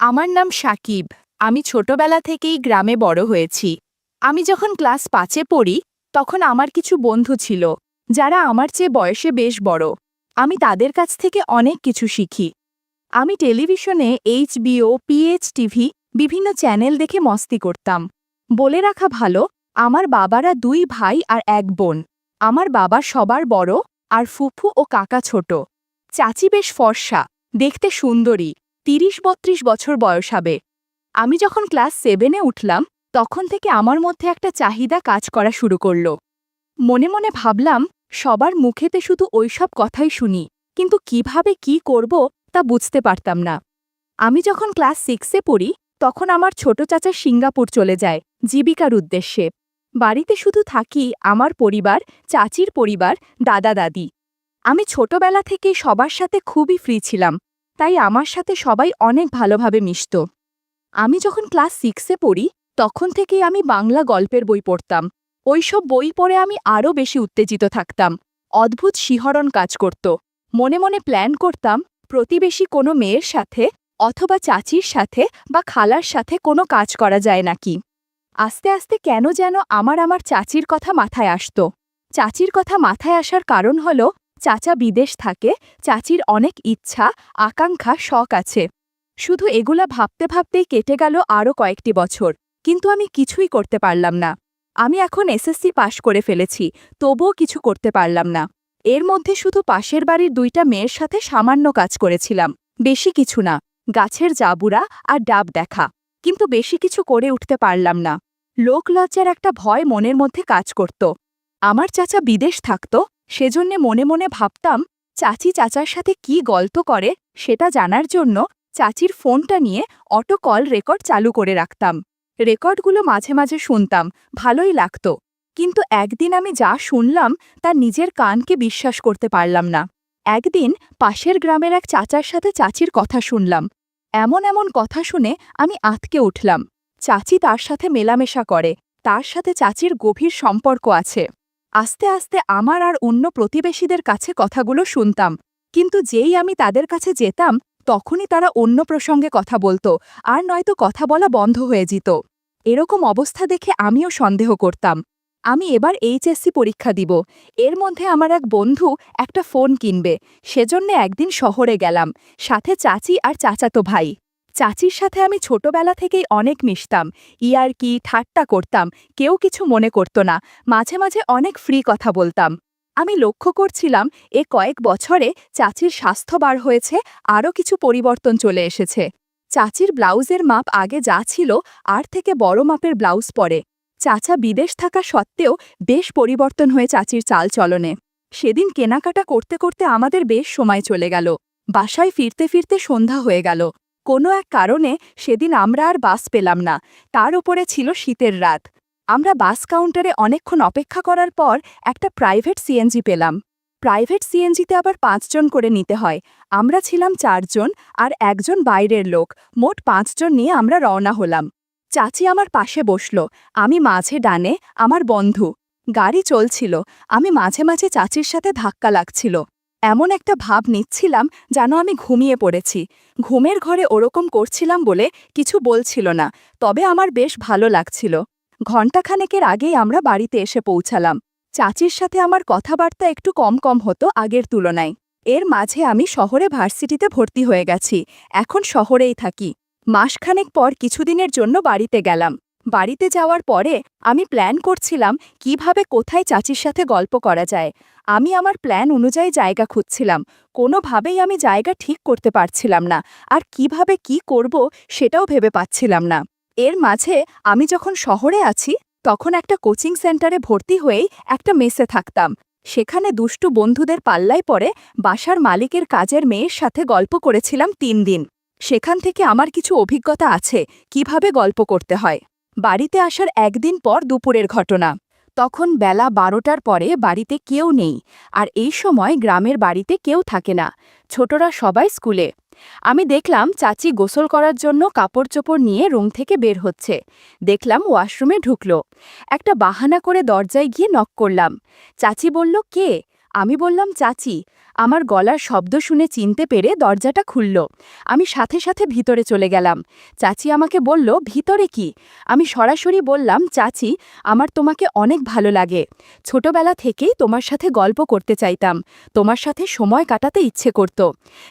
আমার নাম সাকিব। আমি ছোটবেলা থেকেই গ্রামে বড় হয়েছি। আমি যখন ক্লাস ৫-এ পড়ি, তখন আমার কিছু বন্ধু ছিল, যারা আমার চেয়ে বয়সে বেশ বড়। আমি তাদের কাছ থেকে অনেক কিছু শিখি। আমি টেলিভিশনে এইচবিও, পিএইচ টিভি বিভিন্ন চ্যানেল দেখে মস্তি করতাম। বলে রাখা ভালো, আমার বাবারা ২ ভাই আর ১ বোন। আমার বাবা সবার বড়, আর ফুফু ও কাকা ছোট। চাচি বেশ ফর্সা, দেখতে সুন্দরী, ৩০-৩২ বছর বয়স হবে। আমি যখন ক্লাস 7-এ উঠলাম, তখন থেকে আমার মধ্যে একটা চাহিদা কাজ করা শুরু করল। মনে মনে ভাবলাম, সবার মুখেতে শুধু ওইসব কথাই শুনি, কিন্তু কিভাবে কি করব তা বুঝতে পারতাম না। আমি যখন ক্লাস 6-এ পড়ি, তখন আমার ছোট চাচা সিঙ্গাপুর চলে যায় জীবিকার উদ্দেশ্যে। বাড়িতে শুধু থাকি আমার পরিবার, চাচির পরিবার, দাদা দাদি। আমি ছোটবেলা থেকেই সবার সাথে খুবই ফ্রি ছিলাম, তাই আমার সাথে সবাই অনেক ভালোভাবে মিশত। আমি যখন ক্লাস 6-এ পড়ি, তখন থেকেই আমি বাংলা গল্পের বই পড়তাম। ওইসব বই পড়ে আমি আরও বেশি উত্তেজিত থাকতাম। অদ্ভুত শিহরণ কাজ করত। মনে মনে প্ল্যান করতাম, প্রতিবেশী কোনো মেয়ের সাথে অথবা চাচির সাথে বা খালার সাথে কোনো কাজ করা যায় নাকি। আস্তে আস্তে কেন যেন আমার চাচির কথা মাথায় আসত। চাচির কথা মাথায় আসার কারণ হল, চাচা বিদেশ থাকে, চাচির অনেক ইচ্ছা, আকাঙ্ক্ষা, শখ আছে। শুধু এগুলা ভাবতে ভাবতেই কেটে গেল আরও কয়েকটি বছর, কিন্তু আমি কিছুই করতে পারলাম না। আমি এখন এসএসসি পাশ করে ফেলেছি, তবুও কিছু করতে পারলাম না। এর মধ্যে শুধু পাশের বাড়ির ২টা মেয়ের সাথে সামান্য কাজ করেছিলাম, বেশি কিছু না, গাছের জাবুরা আর ডাব দেখা, কিন্তু বেশি কিছু করে উঠতে পারলাম না। লোকলজ্জার একটা ভয় মনের মধ্যে কাজ করত। আমার চাচা বিদেশ থাকত, সেজন্যে মনে মনে ভাবতাম, চাচি চাচার সাথে কি গল্প করে সেটা জানার জন্য চাচির ফোনটা নিয়ে অটো কল রেকর্ড চালু করে রাখতাম। রেকর্ডগুলো মাঝে মাঝে শুনতাম, ভালোই লাগত। কিন্তু একদিন আমি যা শুনলাম তা নিজের কানকে বিশ্বাস করতে পারলাম না। একদিন পাশের গ্রামের এক চাচার সাথে চাচির কথা শুনলাম। এমন এমন কথা শুনে আমি আঁতকে উঠলাম। চাচি তার সাথে মেলামেশা করে, তার সাথে চাচির গভীর সম্পর্ক আছে। আস্তে আস্তে আমার আর অন্য প্রতিবেশীদের কাছে কথাগুলো শুনতাম, কিন্তু যেই আমি তাদের কাছে যেতাম, তখনই তারা অন্য প্রসঙ্গে কথা বলতো, আর নয়তো কথা বলা বন্ধ হয়ে যেত। এরকম অবস্থা দেখে আমিও সন্দেহ করতাম। আমি এবার এইচএসসি পরীক্ষা দিব, এর মধ্যে আমার এক বন্ধু একটা ফোন কিনবে, সেজন্য একদিন শহরে গেলাম, সাথে চাচি আর চাচাতো ভাই। চাচির সাথে আমি ছোটবেলা থেকেই অনেক মিশতাম, ইয়ার্কি ঠাট্টা করতাম, কেউ কিছু মনে করত না, মাঝে মাঝে অনেক ফ্রি কথা বলতাম। আমি লক্ষ্য করছিলাম, কয়েক বছরে চাচির স্বাস্থ্য বার হয়েছে, আরও কিছু পরিবর্তন চলে এসেছে। চাচির ব্লাউজের মাপ আগে যা ছিল, আর থেকে বড় মাপের ব্লাউজ পরে। চাচা বিদেশ থাকা সত্ত্বেও বেশ পরিবর্তন হয়ে চাচির চালচলনে। সেদিন কেনাকাটা করতে করতে আমাদের বেশ সময় চলে গেল। বাসায় ফিরতে ফিরতে সন্ধ্যা হয়ে গেল। কোনো এক কারণে সেদিন আমরা আর বাস পেলাম না, তার উপরে ছিল শীতের রাত। আমরা বাস কাউন্টারে অনেকক্ষণ অপেক্ষা করার পর একটা প্রাইভেট সিএনজি পেলাম। প্রাইভেট সিএনজিতে আবার ৫ জন করে নিতে হয়। আমরা ছিলাম ৪ জন, আর একজন বাইরের লোক, মোট ৫ জন নিয়ে আমরা রওনা হলাম। চাচি আমার পাশে বসল, আমি মাঝে ডানে, আমার বন্ধু। গাড়ি চলছিল, আমি মাঝে মাঝে চাচির সাথে ধাক্কা লাগছিল। এমন একটা ভাব নিচ্ছিলাম যেন আমি ঘুমিয়ে পড়েছি। ঘুমের ঘরে ওরকম করছিলাম বলে কিছু বলছিল না, তবে আমার বেশ ভালো লাগছিল। ঘণ্টাখানেকের আগেই আমরা বাড়িতে এসে পৌঁছালাম। চাচির সাথে আমার কথাবার্তা একটু কম কম হতো আগের তুলনায়। এর মাঝে আমি শহরে ভার্সিটিতে ভর্তি হয়ে গেছি, এখন শহরেই থাকি। মাসখানেক পর কিছুদিনের জন্য বাড়িতে গেলাম। বাড়িতে যাওয়ার পরে আমি প্ল্যান করছিলাম কিভাবে কোথায় চাচির সাথে গল্প করা যায়। আমি আমার প্ল্যান অনুযায়ী জায়গা খুঁজছিলাম, কোনোভাবেই আমি জায়গা ঠিক করতে পারছিলাম না, আর কিভাবে কি করব সেটাও ভেবে পাচ্ছিলাম না। এর মাঝে আমি যখন শহরে আছি, তখন একটা কোচিং সেন্টারে ভর্তি হয়েই একটা মেসে থাকতাম। সেখানে দুষ্টু বন্ধুদের পাল্লায় পড়ে বাসার মালিকের কাজের মেয়ের সাথে গল্প করেছিলাম ৩ দিন। সেখান থেকে আমার কিছু অভিজ্ঞতা আছে কিভাবে গল্প করতে হয়। বাড়িতে আসার একদিন পর দুপুরের ঘটনা। তখন বেলা ১২টার পরে বাড়িতে কেউ নেই, আর এই সময় গ্রামের বাড়িতে কেউ থাকে না, ছোটরা সবাই স্কুলে। আমি দেখলাম চাচি গোসল করার জন্য কাপড় চোপড় নিয়ে রুম থেকে বের হচ্ছে। দেখলাম ওয়াশরুমে ঢুকল। একটা বাহানা করে দরজায় গিয়ে নক করলাম। চাচি বলল, কে? আমি বললাম, চাচি। আমার গলার শব্দ শুনে চিনতে পেরে দরজাটা খুলল। আমি সাথে সাথে ভিতরে চলে গেলাম। চাচি আমাকে বলল, ভিতরে কি? আমি সরাসরি বললাম, চাচি, আমার তোমাকে অনেক ভালো লাগে। ছোটবেলা থেকেই তোমার সাথে গল্প করতে চাইতাম, তোমার সাথে সময় কাটাতে ইচ্ছে করত।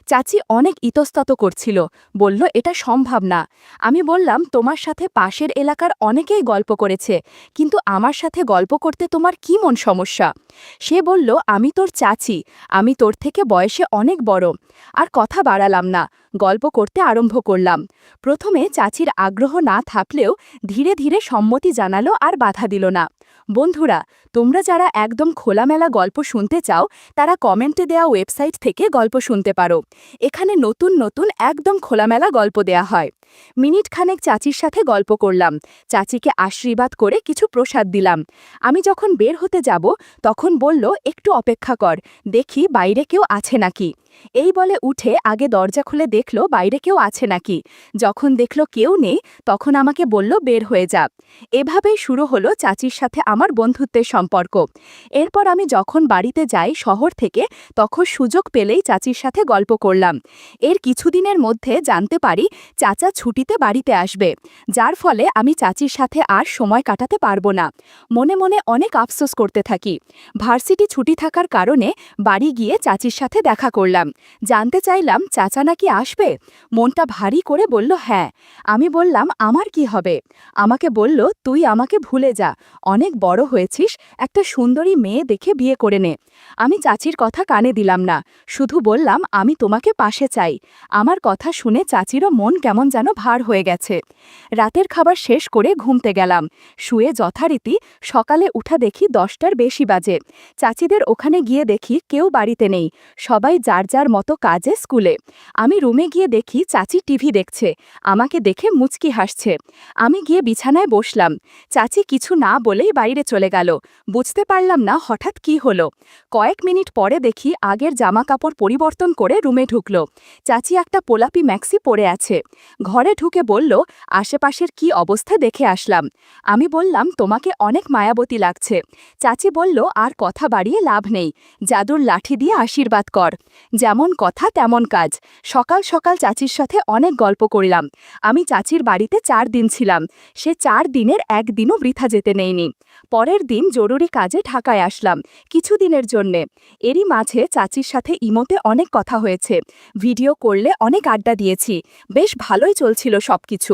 চাচি অনেক ইতস্তত করছিল, বলল, এটা সম্ভব না। আমি বললাম, তোমার সাথে পাশের এলাকার অনেকেই গল্প করেছে, কিন্তু আমার সাথে গল্প করতে তোমার কি মন সমস্যা? সে বলল, আমি তোর চাচি, আমি তোর থেকে বয়সে অনেক বড়। আর কথা বাড়ালাম না, গল্প করতে আরম্ভ করলাম। প্রথমে চাচির আগ্রহ না থাকলেও ধীরে ধীরে সম্মতি জানালো আর বাধা দিল না। বন্ধুরা, তোমরা যারা একদম খোলামেলা গল্প শুনতে চাও, তারা কমেন্টে দেওয়া ওয়েবসাইট থেকে গল্প শুনতে পারো। এখানে নতুন নতুন একদম খোলামেলা গল্প দেয়া হয়। মিনিট খানেক চাচির সাথে গল্প করলাম, চাচিকে আশীর্বাদ করে কিছু প্রসাদ দিলাম। আমি যখন বের হতে যাব, তখন বলল, একটু অপেক্ষা কর, দেখি বাইরে কেউ আছে নাকি। এই বলে উঠে আগে দরজা খুলে দেখল বাইরে কেউ আছে নাকি। যখন দেখল কেউ নেই, তখন আমাকে বলল, বের হয়ে যা। এভাবেই শুরু হলো চাচির সাথে আমার বন্ধুত্বের সম্পর্ক। এরপর আমি যখন বাড়িতে যাই শহর থেকে, তখন সুযোগ পেলেই চাচির সাথে গল্প করলাম। এর কিছুদিনের মধ্যে জানতে পারি চাচা ছুটিতে বাড়িতে আসবে, যার ফলে আমি চাচির সাথে আর সময় কাটাতে পারবো না। মনে মনে অনেক আফসোস করতে থাকি। ভার্সিটি ছুটি থাকার কারণে বাড়ি গিয়ে চাচির সাথে দেখা করলাম। জানতে চাইলাম চাচা নাকি আসবে। মনটা ভারী করে বলল, হ্যাঁ। আমি বললাম, আমার কি হবে? আমাকে বলল, তুই আমাকে ভুলে যা, অনেক বড় হয়েছিস, একটা সুন্দরী মেয়ে দেখে বিয়ে করে নে। আমি চাচির কথা কানে দিলাম না, শুধু বললাম, আমি তোমাকে পাশে চাই। আমার কথা শুনে চাচিরও মন কেমন যেন ভার হয়ে গেছে। রাতের খাবার শেষ করে ঘুমতে গেলাম। শুয়ে যথারীতি সকালে উঠা দেখি 10টার বেশি বাজে। চাচিদের ওখানে গিয়ে দেখি কেউ বাড়িতে নেই, সবাই যার যার মতো কাজে স্কুলে। আমি রুমে গিয়ে দেখি চাচি টিভি দেখছে, আমাকে দেখে মুচকি হাসছে। আমি গিয়ে বিছানায় বসলাম। চাচি কিছু না বলেই বাইরে চলে গেল। বুঝতে পারলাম না হঠাৎ কি হলো। কয়েক মিনিট পরে দেখি আগের জামা কাপড় পরিবর্তন করে রুমে ঢুকলো। চাচি একটা পোলাপি ম্যাক্সি পরে আছে। ঘরে ঢুকে বলল, আশেপাশের কি অবস্থা দেখে আসলাম। আমি বললাম, তোমাকে অনেক মায়াবতী লাগছে। চাচি বলল, আর কথা বাড়িয়ে লাভ নেই, জাদুর লাঠি দিয়ে আশীর্বাদ কর। যেমন কথা তেমন কাজ। সকাল সকাল চাচির সাথে অনেক গল্প করলাম। আমি চাচির বাড়িতে 4 দিন ছিলাম। সে 4 দিনের একদিনও বৃথা যেতে নেয়নি। পরের দিন জরুরি কাজে ঢাকায় আসলাম কিছুদিনের জন্যে। এরই মাঝে চাচির সাথে ইমোতে অনেক কথা হয়েছে, ভিডিও করলে অনেক আড্ডা দিয়েছি, বেশ ভালোই চলছিল সবকিছু।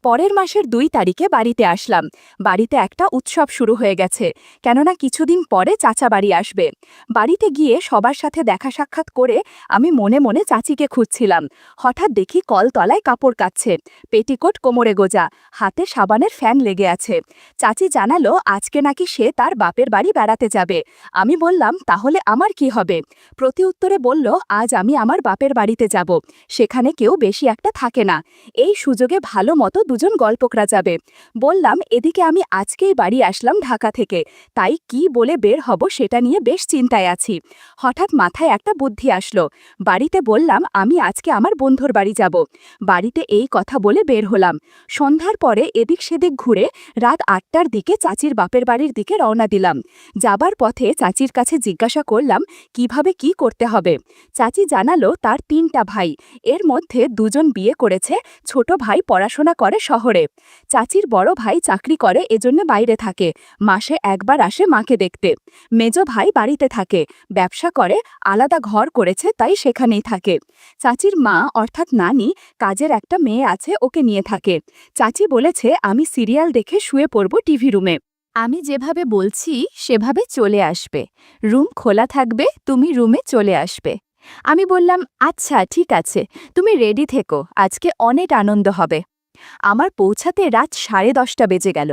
পরের মাসের 2 তারিখে বাড়িতে আসলাম। বাড়িতে একটা উৎসব শুরু হয়ে গেছে, কেননা কিছুদিন পরে চাচা বাড়ি আসবে। বাড়িতে গিয়ে সবার সাথে দেখা সাক্ষাৎ করে আমি মনে মনে চাচিকে খুঁজছিলাম। হঠাৎ দেখি কলতলায় কাপড় কাচ্ছে, পেটিকোট কোমরে গোজা, হাতে সাবানের ফ্যান লেগে আছে। চাচি জানালো আজকে নাকি সে তার বাপের বাড়ি বেড়াতে যাবে। আমি বললাম, তাহলে আমার কি হবে? প্রতি উত্তরে বলল, আজ আমি আমার বাপের বাড়িতে যাব, সেখানে কেউ বেশি একটা থাকে না, এই সুযোগে ভালো মতো দুজন গল্প করা যাবে। বললাম, এদিকে আমি আজকেই বাড়ি আসলাম ঢাকা থেকে, তাই কি বলে বের হব সেটা নিয়ে বেশ চিন্তায় আছি। হঠাৎ মাথায় একটা বুদ্ধি আসলো। বাড়িতে বললাম, আমি আজকে আমার বন্ধুর বাড়ি যাব। বাড়িতে এই কথা বলে বের হলাম। সন্ধ্যার পরে এদিক সেদিক ঘুরে রাত 8টার দিকে চাচির বাপের বাড়ির দিকে রওনা দিলাম। যাবার পথে চাচির কাছে জিজ্ঞাসা করলাম, কিভাবে কি করতে হবে। চাচি জানালো তার 3টা ভাই, এর মধ্যে 2জন বিয়ে করেছে, ছোট ভাই পড়াশোনা করে শহরে। চাচির বড় ভাই চাকরি করে, এজন্য বাইরে থাকে, মাসে একবার আসে মাকে দেখতে। মেজ ভাই বাড়িতে থাকে, ব্যবসা করে, আলাদা ঘর করেছে, তাই সেখানেই থাকে। চাচির মা অর্থাৎ নানি কাজের একটা মেয়ে আছে, ওকে নিয়ে থাকে। চাচি বলেছে আমি সিরিয়াল দেখে শুয়ে পড়ব টিভি রুমে। আমি যেভাবে বলছি সেভাবে চলে আসবে, রুম খোলা থাকবে, তুমি রুমে চলে আসবে। আমি বললাম, আচ্ছা ঠিক আছে, তুমি রেডি থেকো, আজকে অনেক আনন্দ হবে। আমার পৌঁছাতে রাত 10:30 বেজে গেল।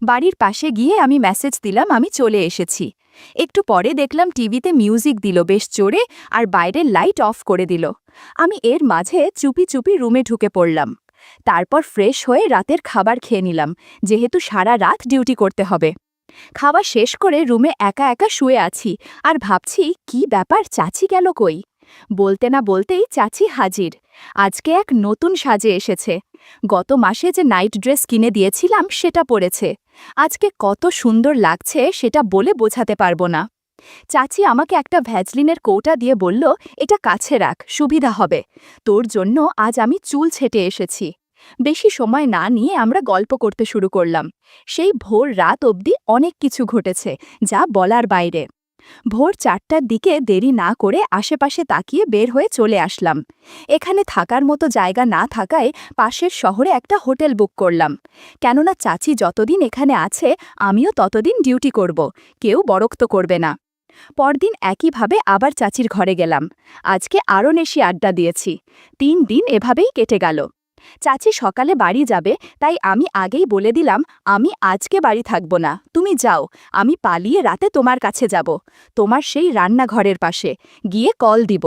বাড়ির পাশে গিয়ে আমি মেসেজ দিলাম আমি চলে এসেছি। একটু পরে দেখলাম টিভিতে মিউজিক দিল বেশ জোরে, আর বাইরের লাইট অফ করে দিল। আমি এর মাঝে চুপি চুপি রুমে ঢুকে পড়লাম। তারপর ফ্রেশ হয়ে রাতের খাবার খেয়ে নিলাম, যেহেতু সারা রাত ডিউটি করতে হবে। খাওয়া শেষ করে রুমে একা একা শুয়ে আছি, আর ভাবছি কি ব্যাপার, চাচি গেল কই? বলতে না বলতেই চাচি হাজির। আজকে এক নতুন সাজে এসেছে। গত মাসে যে নাইট ড্রেস কিনে দিয়েছিলাম সেটা পরেছে। আজকে কত সুন্দর লাগছে সেটা বলে বোঝাতে পারবো না। চাচি আমাকে একটা ভ্যাজলিনের কৌটা দিয়ে বলল, এটা কাছে রাখ, সুবিধা হবে। তোর জন্য আজ আমি চুল ছেটে এসেছি। বেশি সময় না নিয়ে আমরা গল্প করতে শুরু করলাম। সেই ভোর রাত অবধি অনেক কিছু ঘটেছে, যা বলার বাইরে। ভোর 4টার দিকে দেরি না করে আশেপাশে তাকিয়ে বের হয়ে চলে আসলাম। এখানে থাকার মতো জায়গা না থাকায় পাশের শহরে একটা হোটেল বুক করলাম। কেননা চাচি যতদিন এখানে আছে আমিও ততদিন ডিউটি করব, কেউ বরক্ত করবে না। পরদিন একইভাবে আবার চাচির ঘরে গেলাম। আজকে আরও বেশি আড্ডা দিয়েছি। 3 দিন এভাবেই কেটে গেল। চাচি সকালে বাড়ি যাবে, তাই আমি আগেই বলে দিলাম, আমি আজকে বাড়ি থাকব না, তুমি যাও, আমি পালিয়ে রাতে তোমার কাছে যাব, তোমার সেই রান্নাঘরের পাশে গিয়ে কল দিব।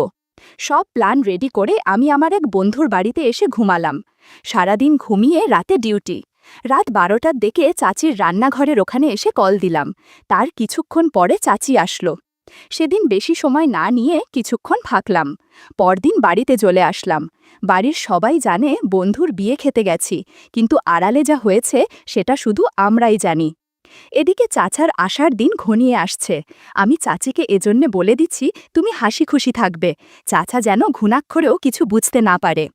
সব প্ল্যান রেডি করে আমি আমার এক বন্ধুর বাড়িতে এসে ঘুমালাম। সারাদিন ঘুমিয়ে রাতে ডিউটি। রাত 12টার দিকে চাচির রান্নাঘরের ওখানে এসে কল দিলাম। তার কিছুক্ষণ পরে চাচি আসলো। সেদিন বেশি সময় না নিয়ে কিছুক্ষণ থাকলাম। পরদিন বাড়িতে চলে আসলাম। বাড়ির সবাই জানে বন্ধুর বিয়ে খেতে গেছি, কিন্তু আড়ালে যা হয়েছে সেটা শুধু আমরাই জানি। এদিকে চাচার আসার দিন ঘনিয়ে আসছে। আমি চাচিকে এজন্যে বলে দিচ্ছি, তুমি হাসি খুশি থাকবে, চাচা যেন ঘুণাক্ষরেও কিছু বুঝতে না পারে।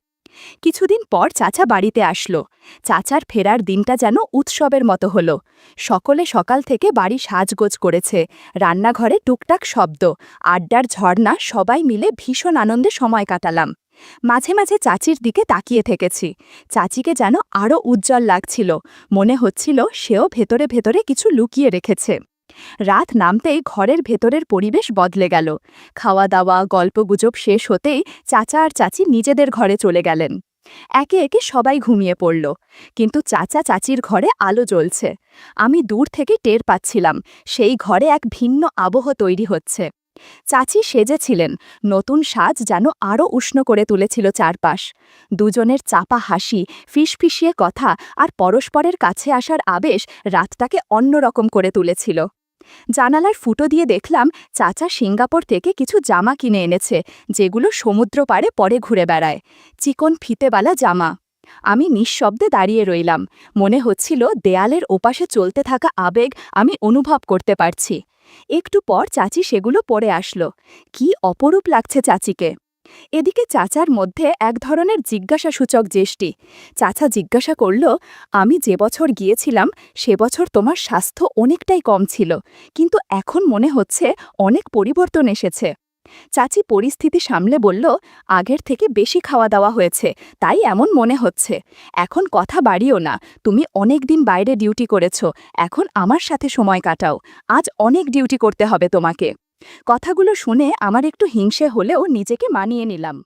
কিছুদিন পর চাচা বাড়িতে আসলো। চাচার ফেরার দিনটা যেন উৎসবের মতো হলো। সকলে সকাল থেকে বাড়ি সাজগোজ করেছে, রান্নাঘরে টুকটাক শব্দ, আড্ডার ঝর্ণা, সবাই মিলে ভীষণ আনন্দে সময় কাটালাম। মাঝে মাঝে চাচির দিকে তাকিয়ে থেকেছি। চাচিকে যেন আরও উজ্জ্বল লাগছিল, মনে হচ্ছিল সেও ভেতরে ভেতরে কিছু লুকিয়ে রেখেছে। রাত নামতেই ঘরের ভেতরের পরিবেশ বদলে গেল। খাওয়া দাওয়া গল্পগুজব শেষ হতেই চাচা আর চাচি নিজেদের ঘরে চলে গেলেন। একে একে সবাই ঘুমিয়ে পড়ল, কিন্তু চাচা চাচির ঘরে আলো জ্বলছে। আমি দূর থেকে টের পাচ্ছিলাম সেই ঘরে এক ভিন্ন আবহ তৈরি হচ্ছে। চাচি সেজেছিলেন, নতুন সাজ যেন আরও উষ্ণ করে তুলেছিল চারপাশ। দুজনের চাপা হাসি, ফিসফিসিয়ে কথা আর পরস্পরের কাছে আসার আবেশ রাতটাকে অন্যরকম করে তুলেছিল। জানালার ফুটো দিয়ে দেখলাম চাচা সিঙ্গাপুর থেকে কিছু জামা কিনে এনেছে, যেগুলো সমুদ্র পাড়ে পরে ঘুরে বেড়ায়। চিকন ফিতেবালা জামা। আমি নিঃশব্দে দাঁড়িয়ে রইলাম। মনে হচ্ছিল দেয়ালের ওপাশে চলতে থাকা আবেগ আমি অনুভব করতে পারছি। একটু পর চাচি সেগুলো পরে আসলো। কি অপরূপ লাগছে চাচিকে। এদিকে চাচার মধ্যে এক ধরনের জিজ্ঞাসাসূচক দৃষ্টি। চাচা জিজ্ঞাসা করল, আমি যে বছর গিয়েছিলাম সে বছর তোমার স্বাস্থ্য অনেকটাই কম ছিল, কিন্তু এখন মনে হচ্ছে অনেক পরিবর্তন এসেছে। চাচি পরিস্থিতি সামলে বলল, আগের থেকে বেশি খাওয়া দাওয়া হয়েছে, তাই এমন মনে হচ্ছে। এখন কথা বাড়িও না, তুমি অনেক দিন বাইরে ডিউটি করেছ, এখন আমার সাথে সময় কাটাও, আজ অনেক ডিউটি করতে হবে তোমাকে। কথাগুলো শুনে আমার একটু হিংসে হলেও নিজেকে মানিয়ে নিলাম।